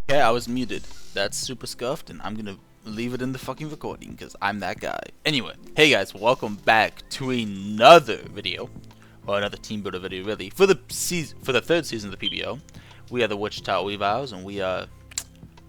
Okay, I was muted. That's super scuffed, and I'm gonna leave it in the fucking recording because I'm that guy. Anyway, hey guys, welcome back to another video, or another Teambuilder video, really, for the third season of the PBO. We are the Wichita Weaviles, and we are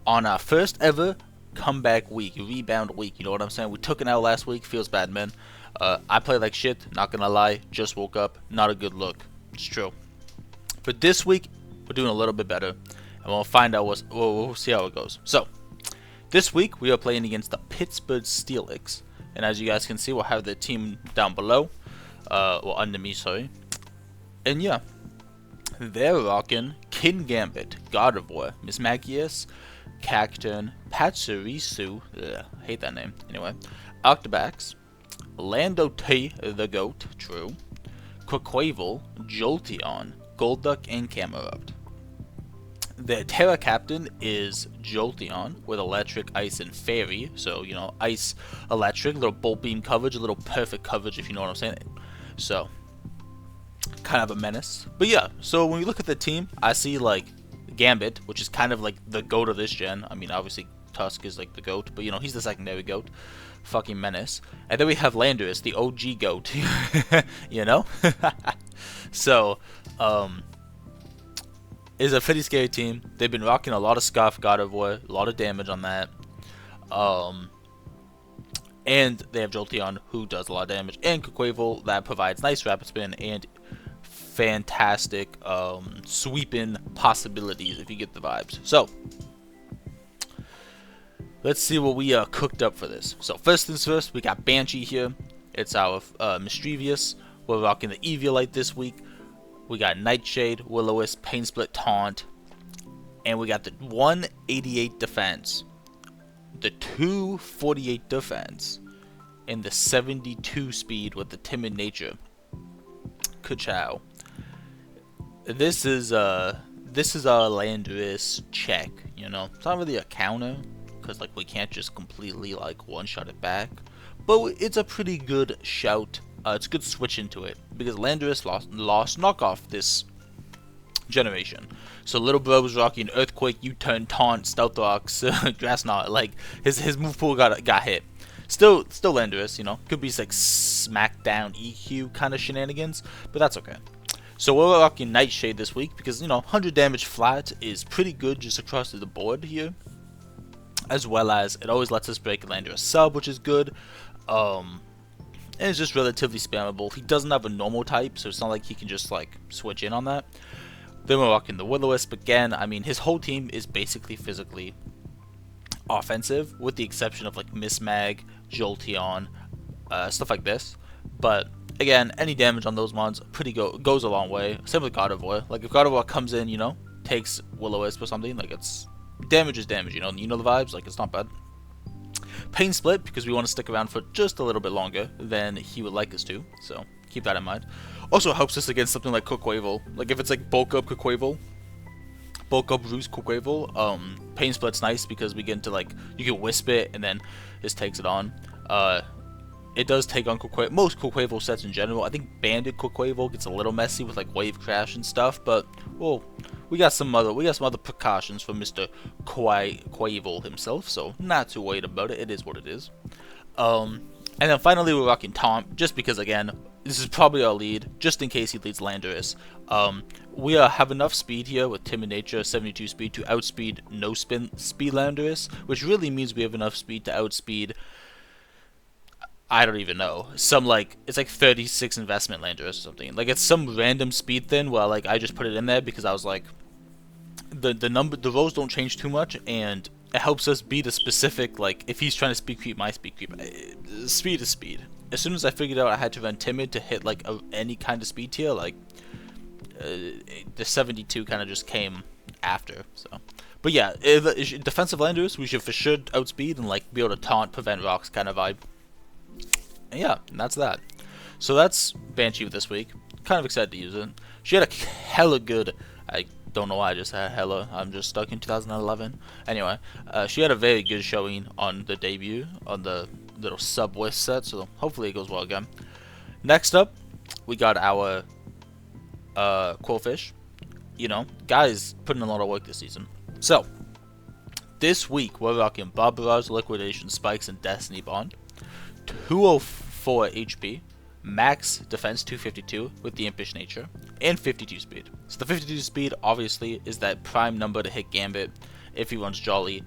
on our first ever comeback week, rebound week. You know what I'm saying? We took an L last week. Feels bad, man. I played like shit. Not gonna lie. Just woke up. Not a good look. It's true. But this week, we're doing a little bit better. And we'll find out we'll see how it goes. So, this week we are playing against the Pittsburgh Steelix, and as you guys can see, we'll have the team down below, well under me, sorry. And yeah, they're rocking Kingambit, God of War, Miss Magius, Cacturn, Patsurisu, hate that name. Anyway, Octobax, Lando-T, the Goat, true, Quaquaval, Jolteon, Golduck, and Camerupt. The Terra Captain is Jolteon with Electric, Ice, and Fairy. So, you know, Ice, Electric, little Bolt Beam coverage, a little perfect coverage if you know what I'm saying. So, kind of a menace. But yeah, so when we look at the team, I see, like, Gambit, which is kind of like the GOAT of this gen. I mean, obviously, Tusk is like the GOAT, but, you know, he's the secondary GOAT. Fucking menace. And then we have Landorus, the OG GOAT. You know? So, is a pretty scary team. They've been rocking a lot of Scarf, God of War, a lot of damage on that. And they have Jolteon, who does a lot of damage, and Quaquaval, that provides nice rapid spin and fantastic sweeping possibilities if you get the vibes. So, let's see what we cooked up for this. So, first things first, we got Banshee here. It's our Mischievous. We're rocking the Eviolite this week. We got Nightshade, Will-O-Wisp, Pain Split, Taunt, and we got the 188 defense, the 248 defense, and the 72 speed with the Timid Nature. Ka-chow. This is our Landorus check, you know. It's not really a counter, because like we can't just completely like one-shot it back, but it's a pretty good shout. It's a good switch into it, because Landorus lost knockoff this generation. So Little Bro was rocking Earthquake, U-Turn, Taunt, Stealth Rocks, Grass Knot. Like, his move pool got hit. Still Landorus, you know. Could be like Smackdown EQ kind of shenanigans, but that's okay. So we're rocking Nightshade this week, because, you know, 100 damage flat is pretty good just across the board here. As well as, it always lets us break Landorus sub, which is good. And it's just relatively spammable. He doesn't have a normal type, so it's not like he can just like switch in on that. Then we're rocking the Will-O-Wisp again. I mean, his whole team is basically physically offensive, with the exception of like Miss Mag, Jolteon, stuff like this. But again, any damage on those mons goes a long way. Same with God of War. Like if God of War comes in, you know, takes Will-O-Wisp or something, like it's damage is damage. You know the vibes. Like it's not bad. Pain Split, because we want to stick around for just a little bit longer than he would like us to, so keep that in mind. Also helps us against something like Quaquaval. Like if it's like bulk up Quaquaval, bulk up Roost Quaquaval, Pain Split's nice because we get into like, you can Wisp it and then this takes it on. It does take on most Quaquaval sets in general. I think Banded Quaquaval gets a little messy with like Wave Crash and stuff, but well, we got some other precautions from Mr. Quaquaval himself, so not too worried about it. It is what it is. And then finally we're rocking Taunt, just because again, this is probably our lead, just in case he leads Landorus. We have enough speed here with Timid Nature, 72 speed, to outspeed no speed Landorus, which really means we have enough speed to outspeed, I don't even know, some like, it's like 36 investment Landorus or something. Like it's some random speed thing where like I just put it in there because I was like, the rows don't change too much, and it helps us beat a specific, like if he's trying to speed creep my speed creep. Speed is speed. As soon as I figured out I had to run Timid to hit like any kind of speed tier, like the 72 kind of just came after. So, but yeah, defensive Landorus we should for sure outspeed and like be able to taunt, prevent rocks kind of vibe. And yeah, and that's that. So that's Banshee this week. Kind of excited to use it. She had a hella good, I don't know why I just had hella, I'm just stuck in 2011. Anyway, she had a very good showing on the debut, on the little sub-Wisp set, so hopefully it goes well again. Next up, we got our Quillfish. You know, guys putting in a lot of work this season. So, this week we're rocking Bob Barrage, Liquidation, Spikes, and Destiny Bond. 204 HP, max defense 252 with the Impish Nature, and 52 speed. So the 52 speed obviously is that prime number to hit Gambit if he runs Jolly.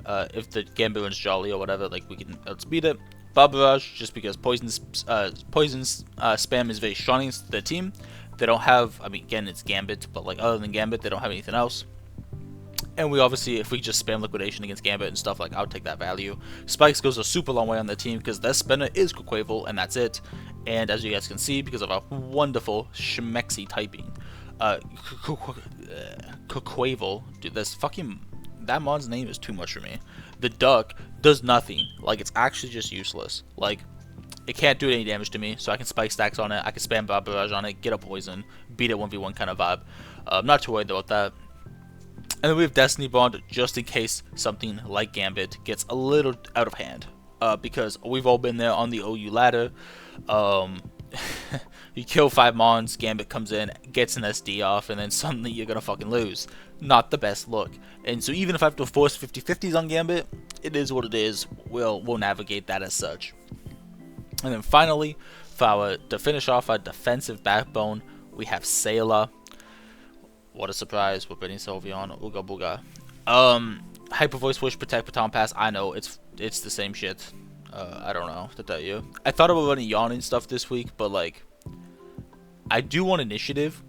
If the Gambit runs Jolly or whatever, like we can outspeed it. Bob Barrage, just because poison spam is very strong against the team. They don't have, I mean, again, it's Gambit, but like other than Gambit, they don't have anything else. And we obviously, if we just spam Liquidation against Gambit and stuff, like, I'll take that value. Spikes goes a super long way on the team because their spinner is Quavel, and that's it. And as you guys can see, because of our wonderful Schmexy typing, Quavel, dude, this fucking, that mod's name is too much for me. The duck does nothing. Like, it's actually just useless. Like, it can't do any damage to me, so I can spike stacks on it, I can spam Bob Barrage on it, get a poison, beat it 1v1 kind of vibe. I'm not too worried about that. And then we have Destiny Bond, just in case something like Gambit gets a little out of hand. Because we've all been there on the OU ladder. You kill 5 mons, Gambit comes in, gets an SD off, and then suddenly you're gonna fucking lose. Not the best look. And so even if I have to force 50-50s on Gambit, it is what it is. We'll navigate that as such. And then finally, to finish off our defensive backbone, we have Sailor. What a surprise, we're bringing Sylveon, Ooga Booga. Hyper Voice, Wish, Protect, Baton Pass, I know, it's the same shit. I don't know to tell you. I thought about running Yawning stuff this week, but like, I do want Initiative,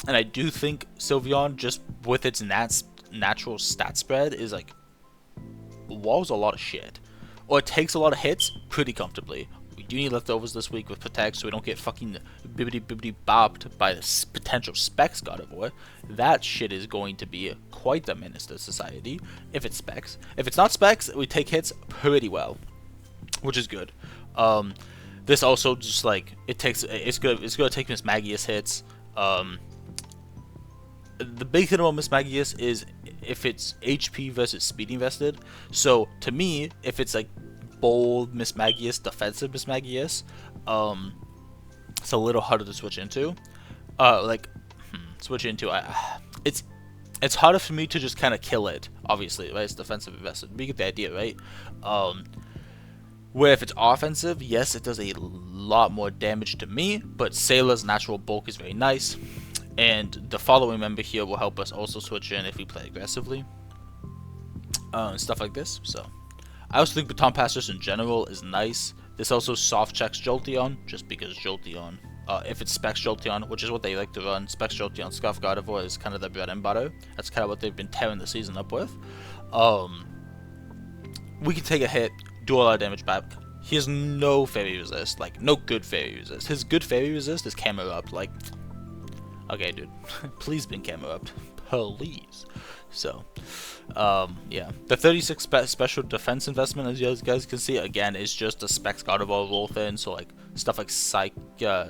and I do think Sylveon, just with its natural stat spread, is like, walls a lot of shit. Or it takes a lot of hits pretty comfortably. We do need leftovers this week with Protect, so we don't get fucking bibbity bopped by the potential Specs God of War. That shit is going to be quite the menace to society if it's Specs. If it's not Specs, we take hits pretty well, which is good. This also just like it's gonna take Miss Magius hits. The big thing about Miss Magius is if it's HP versus speed invested. So to me, if it's like bold Miss Magius, defensive Miss Magius, it's a little harder to switch into. It's harder for me to just kind of kill it. Obviously, right? It's defensive invested. You get the idea, right? Where if it's offensive, yes, it does a lot more damage to me, but Sailor's natural bulk is very nice. And the following member here will help us also switch in if we play aggressively. And stuff like this. So I also think Baton Pass just in general is nice. This also soft checks Jolteon, just because Jolteon, if it's Specs Jolteon, which is what they like to run, Specs Jolteon, Scuff Gardevoir is kind of the bread and butter. That's kind of what they've been tearing the season up with. We can take a hit, do a lot of damage back. He has no fairy resist, like no good fairy resist. His good fairy resist is Camo Up, like, okay dude, please bring Camo Up, please. So, yeah, the 36 special defense investment, as you guys can see, again, is just a Specs Gardevoir roll thin, so like stuff like I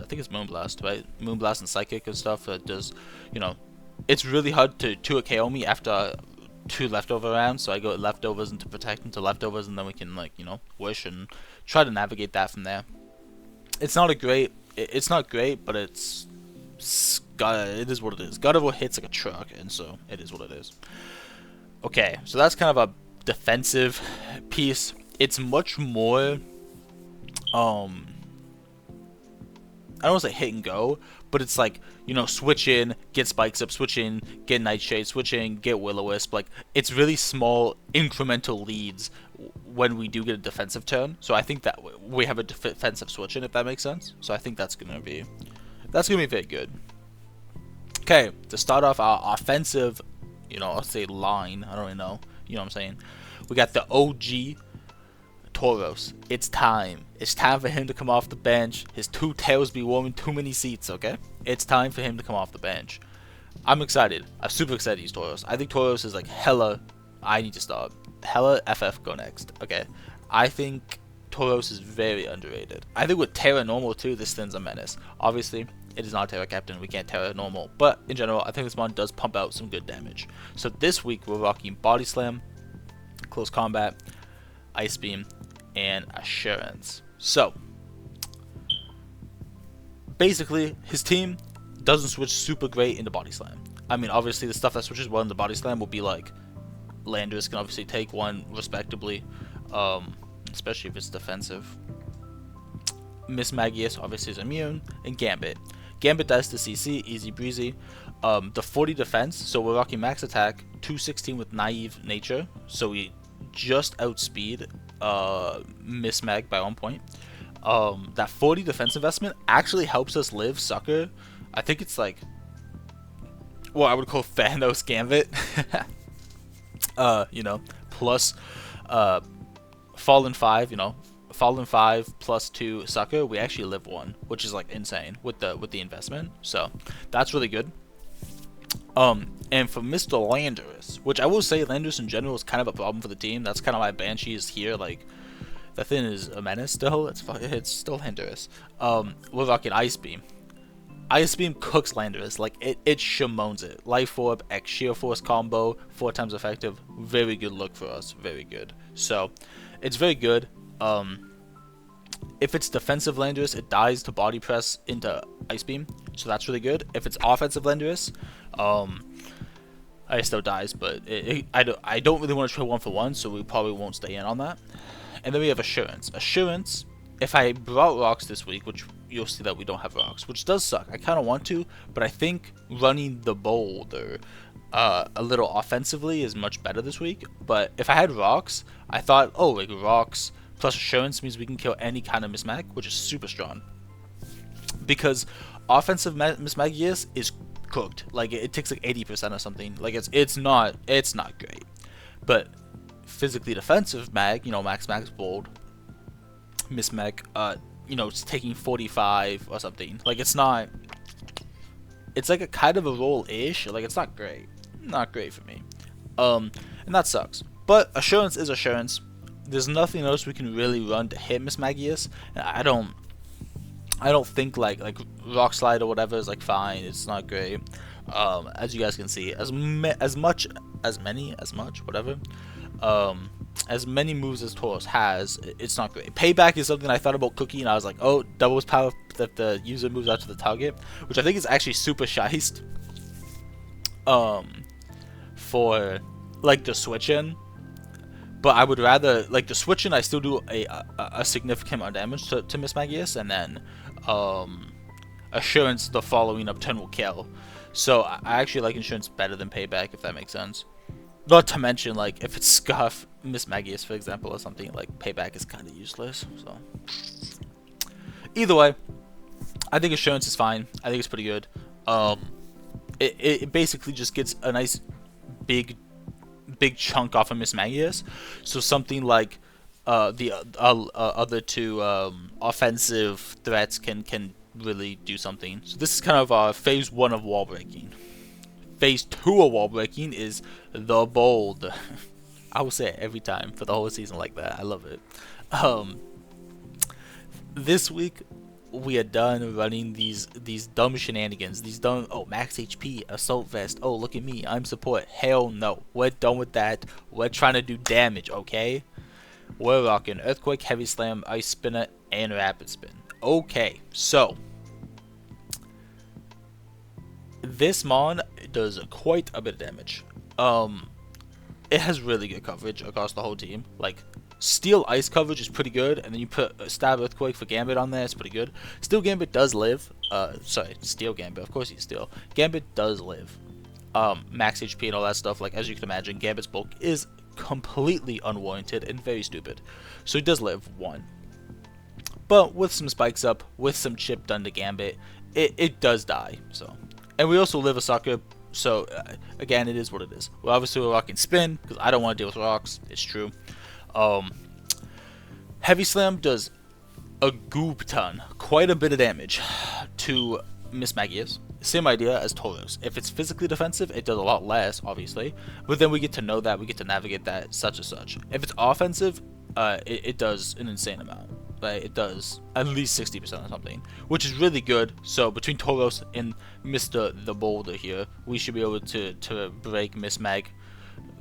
think it's Moonblast, right? Moonblast and Psychic and stuff that does, you know, it's really hard to 2 KO me after 2 leftover rounds, so I go leftovers into Protect into leftovers, and then we can, like, you know, wish and try to navigate that from there. It's not great, but it is what it is. Gardevoir hits like a truck, and so it is what it is. Okay, so that's kind of a defensive piece. It's much more, I don't want to say hit and go, but it's like, you know, switch in, get Spikes up, switch in, get Nightshade, switch in, get Will-O-Wisp. Like, it's really small incremental leads when we do get a defensive turn. So I think that we have a defensive switch in, if that makes sense. So I think that's gonna be very good. Okay, to start off our offensive, you know, I'll say line. I don't really know. You know what I'm saying? We got the OG Tauros. It's time. It's time for him to come off the bench. His 2 tails be warming too many seats, okay? It's time for him to come off the bench. I'm excited. I'm super excited to use Tauros. I think Tauros is like hella, I need to start. Hella FF go next, okay? I think Tauros is very underrated. I think with Terra Normal too, this thing's a menace. Obviously, it is not Terra Captain, we can't Terra Normal. But in general, I think this mon does pump out some good damage. So this week, we're rocking Body Slam, Close Combat, Ice Beam, and Assurance. So, basically, his team doesn't switch super great into Body Slam. I mean, obviously, the stuff that switches well into Body Slam will be like Landorus can obviously take one respectably, especially if it's defensive. Miss Magius obviously is immune, and Gambit. Gambit dies to CC, easy breezy. The 40 defense, so we're rocking max attack, 216 with naive nature, so we just outspeed Miss Mag by 1 point. That 40 defense investment actually helps us live Sucker. I think it's like what I would call Thanos Gambit. You know, plus Fallen 5, you know, Fallen 5 plus 2 Sucker, we actually live 1, which is like insane with the investment. So that's really good. And for Mr. Landorus, which I will say Landorus in general is kind of a problem for the team. That's kind of why Banshee is here. Like, that thing is a menace still. It's still Landorus. We're rocking Ice Beam. Ice Beam cooks Landorus. Like, it shamones it. Life Orb, X Sheer Force combo, 4 times effective. Very good look for us. Very good. So, it's very good. If it's defensive Landorus, it dies to body press into Ice Beam, so that's really good. If it's offensive Landorus, it still dies, but I don't really want to try 1-for-1, so we probably won't stay in on that. And then we have Assurance. Assurance, if I brought rocks this week, which you'll see that we don't have rocks, which does suck. I kind of want to, but I think running the Boulder a little offensively is much better this week. But if I had rocks, I thought, oh, like rocks plus Assurance means we can kill any kind of Mismag, which is super strong. Because offensive Mismagius is cooked. Like, it takes like 80% or something. Like, it's not great. But physically defensive mag, you know, max bold Mismag, you know, it's taking 45 or something. Like, it's like a kind of a roll-ish. Like, it's not great. Not great for me. And that sucks. But Assurance is Assurance. There's nothing else we can really run to hit Miss Magius. And I don't think like Rock Slide or whatever is like fine. It's not great. As you guys can see, as many moves as Tauros has, it's not great. Payback is something I thought about cooking, and I was like, oh, doubles power that the user moves out to the target, which I think is actually super shiced. For like the switch in. But I would rather, like, the switch in, I still do a significant amount of damage to Miss Magius, and then Assurance the following up turn will kill. So I actually like Assurance better than Payback, if that makes sense. Not to mention, like, if it's Scuff Miss Magius, for example, or something, like, Payback is kind of useless. So either way, I think Assurance is fine. I think it's pretty good. It basically just gets a nice big chunk off of Miss Magius, so something like the other two offensive threats can really do something. So this is kind of phase 1 of wall breaking. Phase 2 of wall breaking is the bold. I will say it every time for the whole season like that. I love it. This week we are done running these dumb shenanigans, these dumb, oh, max HP, assault vest, oh, look at me, I'm support. Hell no, we're done with that. We're trying to do damage, okay? We're rocking Earthquake, Heavy Slam, Ice Spinner, and Rapid Spin. Okay, so this mon does quite a bit of damage. It has really good coverage across the whole team. Like, Steel Ice coverage is pretty good, and then you put Stab Earthquake for Gambit on there, it's pretty good. Steel Gambit does live. Sorry, Steel Gambit, of course he's Steel. Gambit does live. Max HP and all that stuff, like, as you can imagine, Gambit's bulk is completely unwarranted and very stupid. So he does live 1. But with some spikes up, with some chip done to Gambit, it does die, so. And we also live a sucker, so, again, it is what it is. Well, obviously we're rocking Spin, because I don't want to deal with rocks, it's true. Heavy Slam does a goop ton, quite a bit of damage to Miss Magius. Same idea as Tauros. If it's physically defensive, it does a lot less, obviously, but then we get to know that, we get to navigate that, such and such. If it's offensive, it does an insane amount. Right? It does at least 60% or something, which is really good. So between Tauros and Mr. the Boulder here, we should be able to break Miss Mag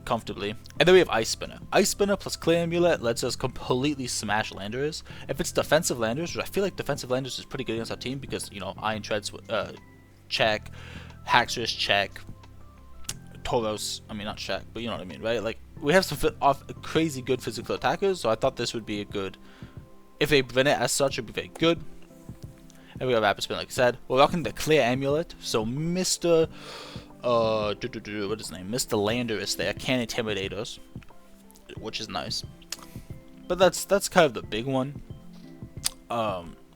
comfortably. And then we have Ice Spinner. Ice Spinner plus Clear Amulet lets us completely smash Landers. If it's defensive Landers, which I feel like defensive Landers is pretty good against our team because, you know, Iron Treads check, Haxorus check, Tauros, I mean not check, but you know what I mean, right? Like, we have some crazy good physical attackers, so I thought this would be a good. If they prevent it as such, it'd be very good. And we have Rapid Spin, like I said. We're rocking the Clear Amulet, so Mr. What is his name? Mr. Landorus there can't intimidate us, which is nice. But that's kind of the big one.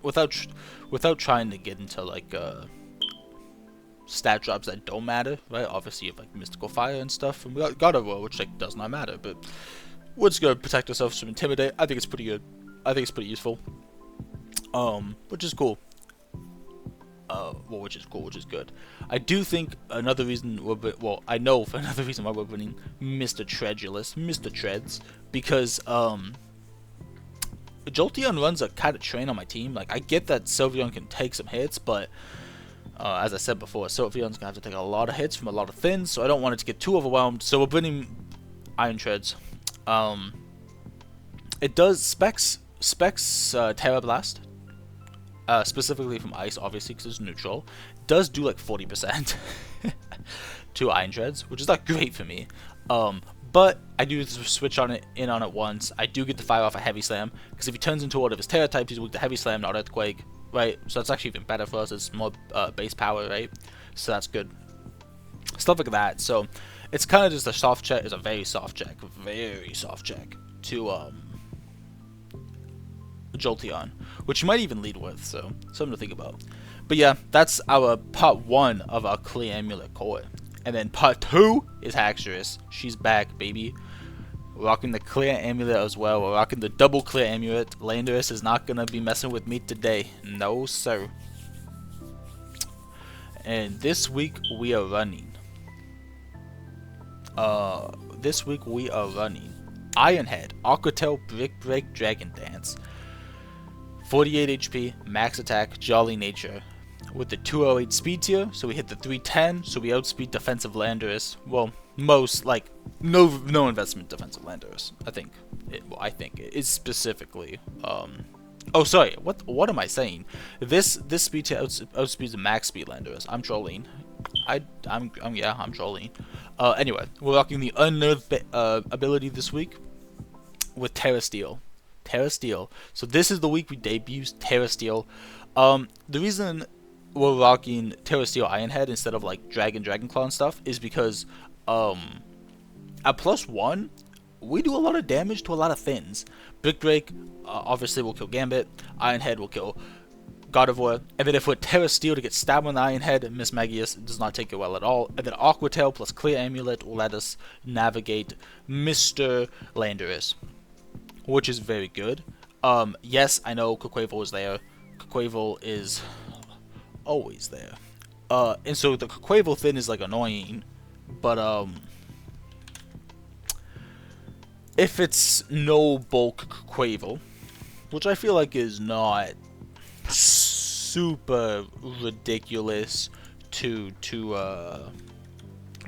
Without trying to get into like stat drops that don't matter, right? Obviously, you have like Mystical Fire and stuff, and we got God of War, which like does not matter, but we're just gonna protect ourselves from Intimidate. I think it's pretty good. I think it's pretty useful. Which is cool. Well, which is good. I do think another reason I know for another reason why we're winning Mr. Tredulous, Mr. Treads, because Jolteon runs a kind of train on my team. Like, I get that Sylveon can take some hits, but as I said before, Sylveon's gonna have to take a lot of hits from a lot of thins, so I don't want it to get too overwhelmed. So we're bringing Iron Treads. It does specs Terra Blast. Specifically from Ice, obviously, because it's neutral. Does do like 40% to Iron Treads, which is not great for me. But I do switch in on it once. I do get to fire off a Heavy Slam, because if he turns into one of his Terra types, he's weak to Heavy Slam, not Earthquake, right? So that's actually even better for us. It's more base power, right? So that's good. Stuff like that. So it's kind of just a soft check. It's a very soft check to Jolteon, which you might even lead with, so something to think about. But yeah, that's our part 1 of our Clear Amulet core. And then part 2 is Haxorus. She's back, baby. We're rocking the Clear Amulet as well. We're rocking the double Clear Amulet. Landorus is not gonna be messing with me today. No, sir. And this week we are running. Ironhead, Aqua Tail, Brick Break, Dragon Dance. 48 HP, max attack, Jolly Nature. With the 208 speed tier, so we hit the 310, so we outspeed defensive Landorus. Well, most, like, no investment defensive Landorus. I think it is specifically, oh, sorry, what am I saying? This speed tier outspeeds the max speed Landorus. I'm trolling. I'm trolling. Anyway, we're rocking the Unnerved ability this week with Terra Steel. So this is the week we debut Terra Steel. The reason we're rocking Terra Steel Ironhead instead of like Dragon Claw and stuff is because at +1 we do a lot of damage to a lot of things. Brick Break obviously will kill Gambit. Ironhead will kill God of War. And then if we're Terra Steel to get stabbed on the Ironhead, Miss Magius does not take it well at all. And then Aqua Tail plus Clear Amulet will let us navigate Mr. Landorus, which is very good. Yes, I know Quaquaval is there. Quaquaval is always there. And so the Quaquaval thing is like annoying, but if it's no bulk Quaquaval, which I feel like is not super ridiculous to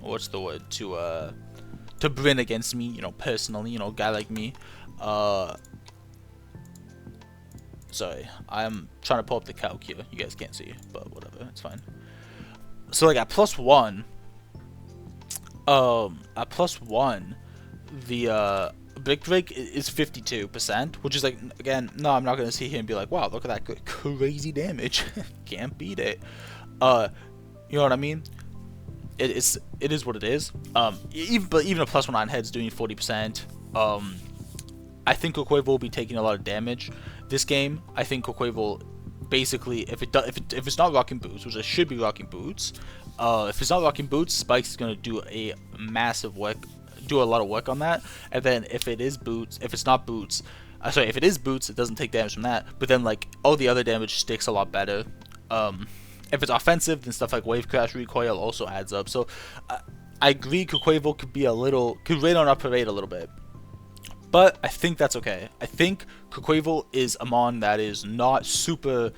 what's the word, to bring against me, you know, personally, you know, a guy like me. Sorry, I'm trying to pull up the calc here. You guys can't see, but whatever, it's fine. So like at +1, the Big Break is 52%, which is like, again, no, I'm not gonna sit here and be like, wow, look at that crazy damage. Can't beat it. You know what I mean? It is what it is. Even a +1 Ironhead's doing 40%. I think Quaquaval will be taking a lot of damage this game. I think Quaquaval, basically, if it's not rocking boots, which it should be rocking boots, if it's not rocking boots, Spike's is gonna do a lot of work on that. And then if it is boots, if it's not boots, if it is boots, it doesn't take damage from that. But then like all the other damage sticks a lot better. If it's offensive, then stuff like Wave Crash Recoil also adds up. So I agree, Quaquaval could rain on our parade a little bit. But I think that's okay. I think Quaquaval is a mon that is not super,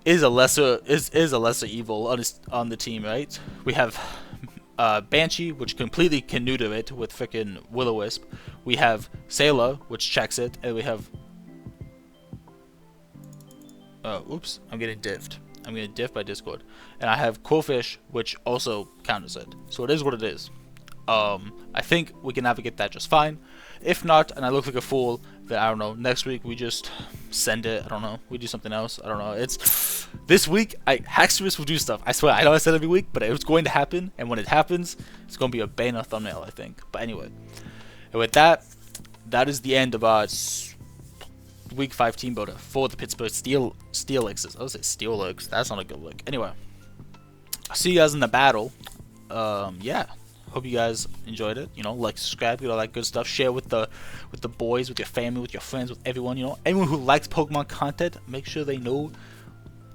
is a lesser evil on the team, right? We have Banshee, which completely can neuter it with frickin' Will-O-Wisp. We have Sailor, which checks it, and we have oops, I'm getting diffed. I'm getting diffed by Discord. And I have Quillfish, which also counters it. So it is what it is. I think we can navigate that just fine. If not, and I look like a fool, then I don't know, next week we just send it. I don't know, we do something else. I don't know. It's this week. Hacksterus will do stuff. I swear. I know I said every week, but it's going to happen. And when it happens, it's going to be a banner thumbnail, I think. But anyway, and with that, that is the end of our week 5 team builder for the Pittsburgh Steelix. I was say Steelix. That's not a good look. Anyway, I'll see you guys in the battle. Yeah. Hope you guys enjoyed it. You know, like, subscribe, get all that good stuff. Share with the boys, with your family, with your friends, with everyone. You know, anyone who likes Pokemon content, make sure they know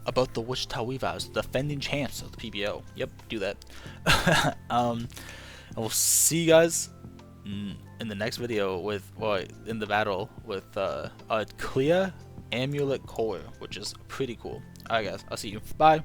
about the Wichita Weaviles, the defending champs of the PBO. Yep, do that. And we'll see you guys in the next video with, well, in the battle with a clear amulet core, which is pretty cool. Alright, guys, I'll see you. Bye.